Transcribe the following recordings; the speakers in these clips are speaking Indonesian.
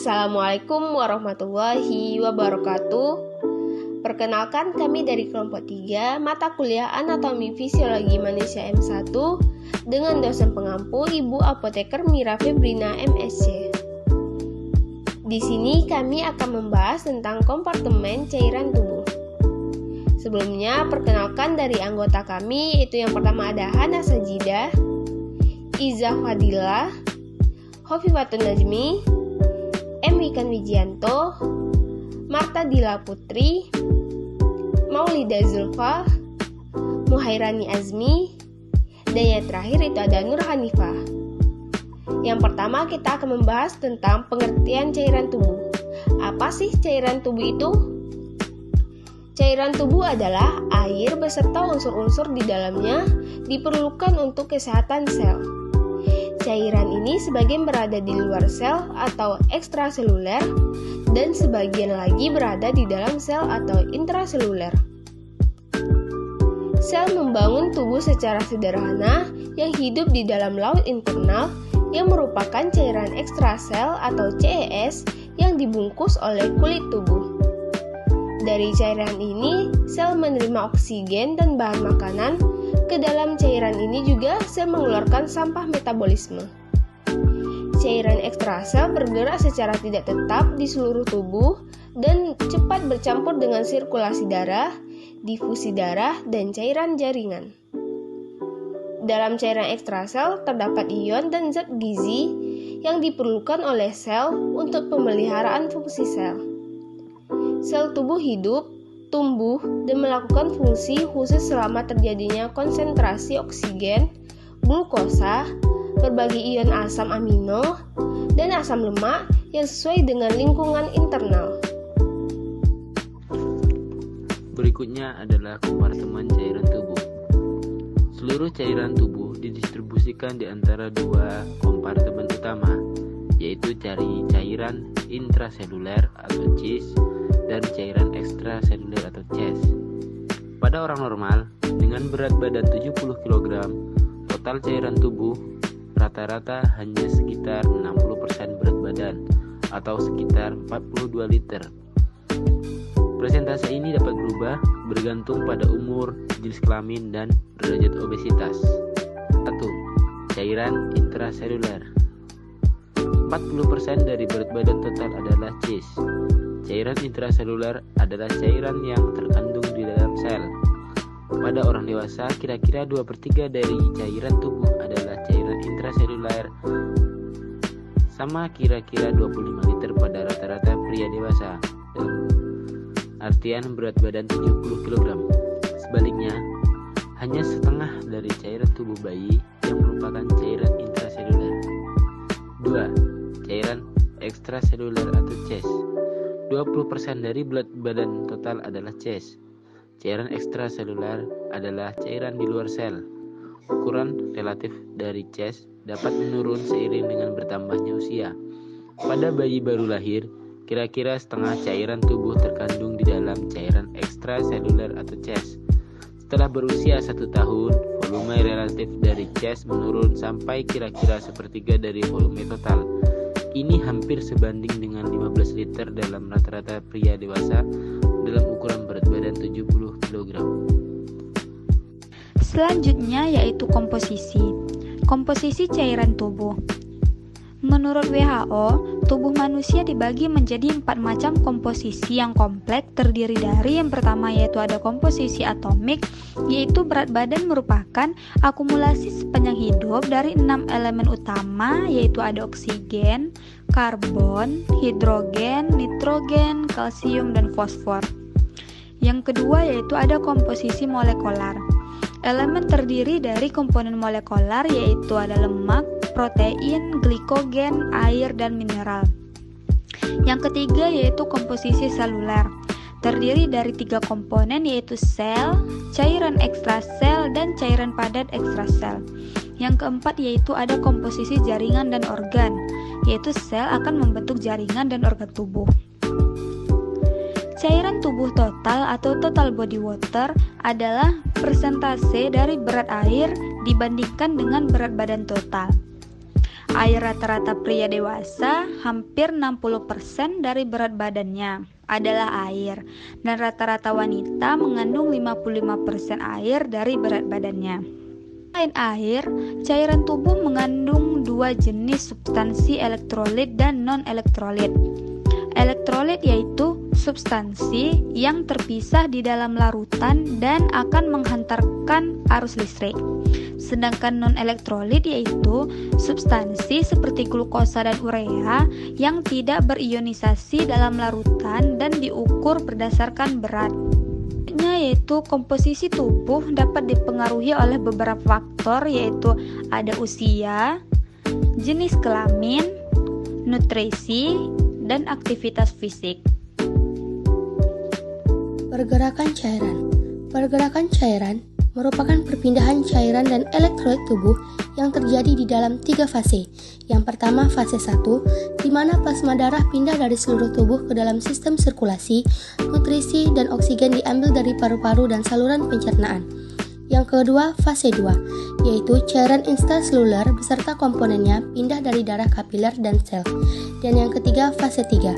Assalamualaikum warahmatullahi wabarakatuh. Perkenalkan, kami dari kelompok 3 mata kuliah Anatomi Fisiologi Manusia M1 dengan dosen pengampu Ibu Apoteker Mira Febrina MSc. Di sini kami akan membahas tentang kompartemen cairan tubuh. Sebelumnya, perkenalkan dari anggota kami, yaitu yang pertama ada Hana Sajidah, Iza Fadilah, Hofifatun Najmi, M. Wikan Wijianto, Marta Dila Putri, Maulida Zulfa, Muhairani Azmi, dan yang terakhir itu ada Nur Hanifah. Yang pertama kita akan membahas tentang pengertian cairan tubuh. Apa sih cairan tubuh itu? Cairan tubuh adalah air beserta unsur-unsur di dalamnya diperlukan untuk kesehatan sel. Cairan ini sebagian berada di luar sel atau ekstraseluler dan sebagian lagi berada di dalam sel atau intraseluler. Sel membangun tubuh secara sederhana yang hidup di dalam laut internal yang merupakan cairan ekstrasel atau CES yang dibungkus oleh kulit tubuh. Dari cairan ini, sel menerima oksigen dan bahan makanan. Ke dalam cairan ini juga sel mengeluarkan sampah metabolisme. Cairan ekstrasel bergerak secara tidak tetap di seluruh tubuh dan cepat bercampur dengan sirkulasi darah, difusi darah, dan cairan jaringan. Dalam cairan ekstrasel terdapat ion dan zat gizi yang diperlukan oleh sel untuk pemeliharaan fungsi sel. Sel tubuh hidup, tumbuh, dan melakukan fungsi khusus selama terjadinya konsentrasi oksigen, glukosa, berbagai ion asam amino, dan asam lemak yang sesuai dengan lingkungan internal. Berikutnya adalah kompartemen cairan tubuh. Seluruh cairan tubuh didistribusikan di antara dua kompartemen utama, yaitu cairan intraseluler atau CIS dan cairan ekstraseluler atau CES. Pada orang normal, dengan berat badan 70 kg, total cairan tubuh rata-rata hanya sekitar 60% berat badan atau sekitar 42 liter. Persentase ini dapat berubah bergantung pada umur, jenis kelamin, dan derajat obesitas. 1. Cairan intraseluler. 40% dari berat badan total adalah CIS. Cairan intraseluler adalah cairan yang terkandung di dalam sel. Pada orang dewasa, kira-kira 2/3 dari cairan tubuh adalah cairan intraseluler, sama kira-kira 25 liter pada rata-rata pria dewasa, artian berat badan 70 kg. Sebaliknya, hanya setengah dari cairan tubuh bayi yang merupakan cairan intraseluler. 2. Cairan ekstraseluler atau CES. 20% dari berat badan total adalah CES. Cairan ekstraseluler adalah cairan di luar sel. Ukuran relatif dari CES dapat menurun seiring dengan bertambahnya usia. Pada bayi baru lahir, kira-kira setengah cairan tubuh terkandung di dalam cairan ekstraseluler atau CES. Setelah berusia 1 tahun, volume relatif dari CES menurun sampai kira-kira 1/3 dari volume total. Ini hampir sebanding dengan 15 liter dalam rata-rata pria dewasa dalam ukuran berat badan 70 kg. Selanjutnya yaitu komposisi. Komposisi cairan tubuh. Menurut WHO, tubuh manusia dibagi menjadi 4 macam komposisi yang kompleks, terdiri dari yang pertama yaitu ada komposisi atomik, yaitu berat badan merupakan akumulasi sepanjang hidup dari 6 elemen utama, yaitu ada oksigen, karbon, hidrogen, nitrogen, kalsium, dan fosfor. Yang kedua yaitu ada komposisi molekular. Elemen terdiri dari komponen molekular yaitu ada lemak, protein, glikogen, air, dan mineral. Yang ketiga yaitu komposisi seluler. Terdiri dari 3 komponen yaitu sel, cairan ekstrasel, dan cairan padat ekstrasel. Yang keempat yaitu ada komposisi jaringan dan organ, yaitu sel akan membentuk jaringan dan organ tubuh. Cairan tubuh total atau total body water adalah persentase dari berat air dibandingkan dengan berat badan total. Air rata-rata pria dewasa hampir 60% dari berat badannya adalah air, dan rata-rata wanita mengandung 55% air dari berat badannya. Selain air, cairan tubuh mengandung dua jenis substansi elektrolit dan non-elektrolit. Elektrolit yaitu substansi yang terpisah di dalam larutan dan akan menghantarkan arus listrik. Sedangkan non-elektrolit yaitu substansi seperti glukosa dan urea yang tidak berionisasi dalam larutan dan diukur berdasarkan berat. Yaitu komposisi tubuh dapat dipengaruhi oleh beberapa faktor, yaitu ada usia, jenis kelamin, nutrisi, dan aktivitas fisik. Pergerakan cairan merupakan perpindahan cairan dan elektrolit tubuh yang terjadi di dalam 3 fase. Yang pertama, fase 1, di mana plasma darah pindah dari seluruh tubuh ke dalam sistem sirkulasi, nutrisi, dan oksigen diambil dari paru-paru dan saluran pencernaan. Yang kedua, fase 2, yaitu cairan intraseluler beserta komponennya pindah dari darah kapiler dan sel. Dan yang ketiga, fase 3,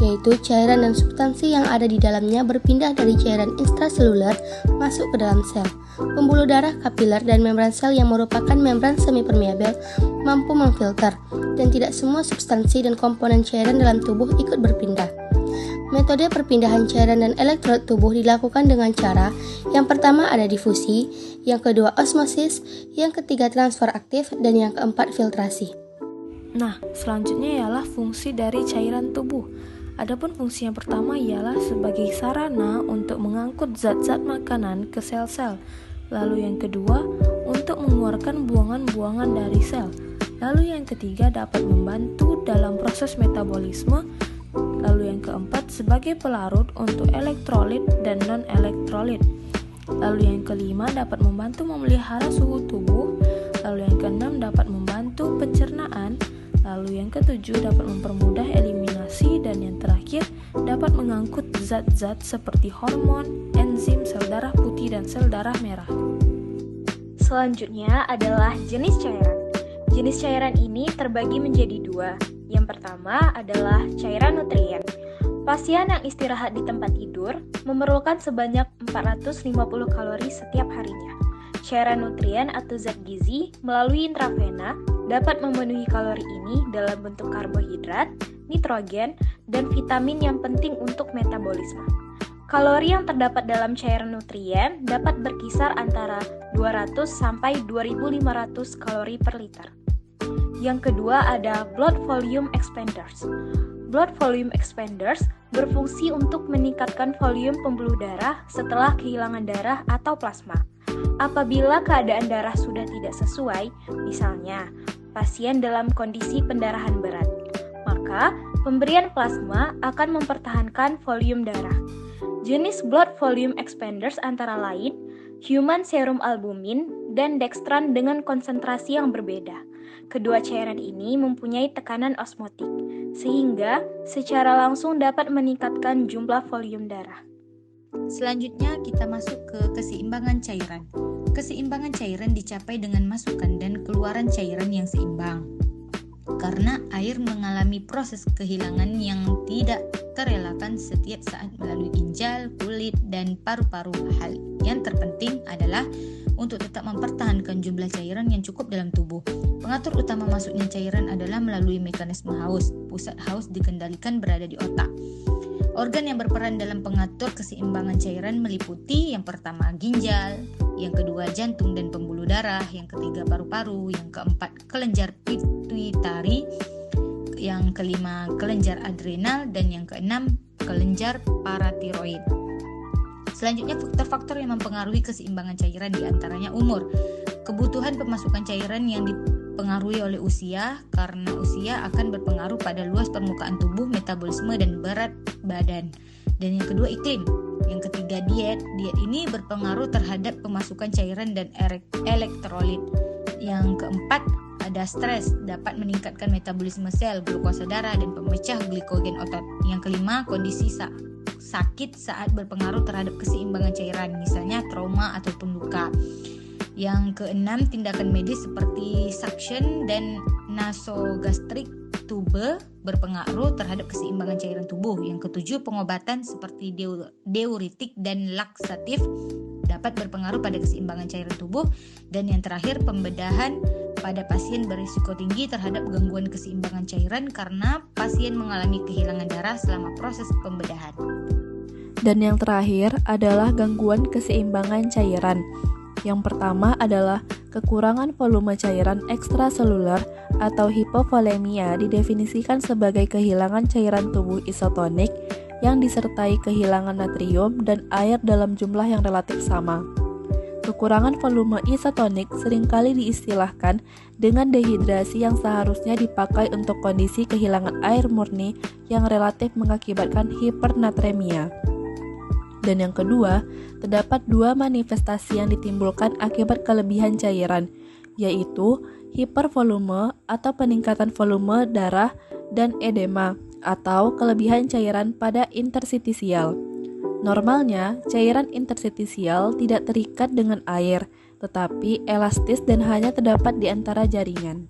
yaitu cairan dan substansi yang ada di dalamnya berpindah dari cairan intraseluler masuk ke dalam sel. Pembuluh darah, kapiler, dan membran sel yang merupakan membran semi-permeabel mampu memfilter, dan tidak semua substansi dan komponen cairan dalam tubuh ikut berpindah. Metode perpindahan cairan dan elektrolit tubuh dilakukan dengan cara yang pertama ada difusi, yang kedua osmosis, yang ketiga transfer aktif, dan yang keempat filtrasi. Nah, selanjutnya ialah fungsi dari cairan tubuh. Adapun fungsi yang pertama ialah sebagai sarana untuk mengangkut zat-zat makanan ke sel-sel. Lalu yang kedua, untuk mengeluarkan buangan-buangan dari sel. Lalu yang ketiga, dapat membantu dalam proses metabolisme. Lalu yang keempat, sebagai pelarut untuk elektrolit dan non-elektrolit. Lalu yang kelima, dapat membantu memelihara suhu tubuh. Lalu yang keenam, dapat membantu pencernaan. Lalu yang ketujuh, dapat mempermudah eliminasi. Dan yang terakhir, dapat mengangkut zat-zat seperti hormon, enzim, sel darah putih, dan sel darah merah. Selanjutnya adalah jenis cairan. Jenis cairan ini terbagi menjadi dua. Yang pertama adalah cairan nutrien. Pasien yang istirahat di tempat tidur memerlukan sebanyak 450 kalori setiap harinya. Cairan nutrien atau zat gizi melalui intravena dapat memenuhi kalori ini dalam bentuk karbohidrat, nitrogen, dan vitamin yang penting untuk metabolisme. Kalori yang terdapat dalam cairan nutrien dapat berkisar antara 200 sampai 2500 kalori per liter. Yang kedua ada blood volume expanders. Blood volume expanders berfungsi untuk meningkatkan volume pembuluh darah setelah kehilangan darah atau plasma. Apabila keadaan darah sudah tidak sesuai, misalnya pasien dalam kondisi pendarahan berat, maka pemberian plasma akan mempertahankan volume darah. Jenis blood volume expanders antara lain human serum albumin dan dextran dengan konsentrasi yang berbeda. Kedua cairan ini mempunyai tekanan osmotik, sehingga secara langsung dapat meningkatkan jumlah volume darah. Selanjutnya kita masuk ke keseimbangan cairan. Keseimbangan cairan dicapai dengan masukan dan keluaran cairan yang seimbang. Karena air mengalami proses kehilangan yang tidak terelakkan setiap saat melalui ginjal, kulit, dan paru-paru. Hal yang terpenting adalah untuk tetap mempertahankan jumlah cairan yang cukup dalam tubuh. Pengatur utama masuknya cairan adalah melalui mekanisme haus. Pusat haus dikendalikan berada di otak. Organ yang berperan dalam pengatur keseimbangan cairan meliputi yang pertama ginjal, yang kedua jantung dan pembuluh darah, yang ketiga paru-paru, yang keempat kelenjar pituitari, yang kelima kelenjar adrenal, dan yang keenam kelenjar paratiroid. Selanjutnya faktor-faktor yang mempengaruhi keseimbangan cairan diantaranya umur. Kebutuhan pemasukan cairan yang dipengaruhi oleh usia, karena usia akan berpengaruh pada luas permukaan tubuh, metabolisme, dan berat badan. Dan yang kedua iklim. Yang ketiga diet. Diet ini berpengaruh terhadap pemasukan cairan dan elektrolit. Yang keempat ada stres, dapat meningkatkan metabolisme sel, glukosa darah, dan pemecah glikogen otot. Yang kelima kondisi sakit saat berpengaruh terhadap keseimbangan cairan, misalnya trauma ataupun luka. Yang keenam, tindakan medis seperti suction dan nasogastric tube berpengaruh terhadap keseimbangan cairan tubuh. Yang ketujuh, pengobatan seperti diuretik dan laksatif dapat berpengaruh pada keseimbangan cairan tubuh. Dan yang terakhir, pembedahan pada pasien berisiko tinggi terhadap gangguan keseimbangan cairan karena pasien mengalami kehilangan darah selama proses pembedahan. Dan yang terakhir adalah gangguan keseimbangan cairan. Yang pertama adalah kekurangan volume cairan ekstraseluler atau hipovolemia, didefinisikan sebagai kehilangan cairan tubuh isotonik yang disertai kehilangan natrium dan air dalam jumlah yang relatif sama. Kekurangan volume isotonik seringkali diistilahkan dengan dehidrasi yang seharusnya dipakai untuk kondisi kehilangan air murni yang relatif mengakibatkan hipernatremia. Dan yang kedua, terdapat dua manifestasi yang ditimbulkan akibat kelebihan cairan, yaitu hipervolume atau peningkatan volume darah dan edema atau kelebihan cairan pada interstisial. Normalnya, cairan interstisial tidak terikat dengan air, tetapi elastis dan hanya terdapat di antara jaringan.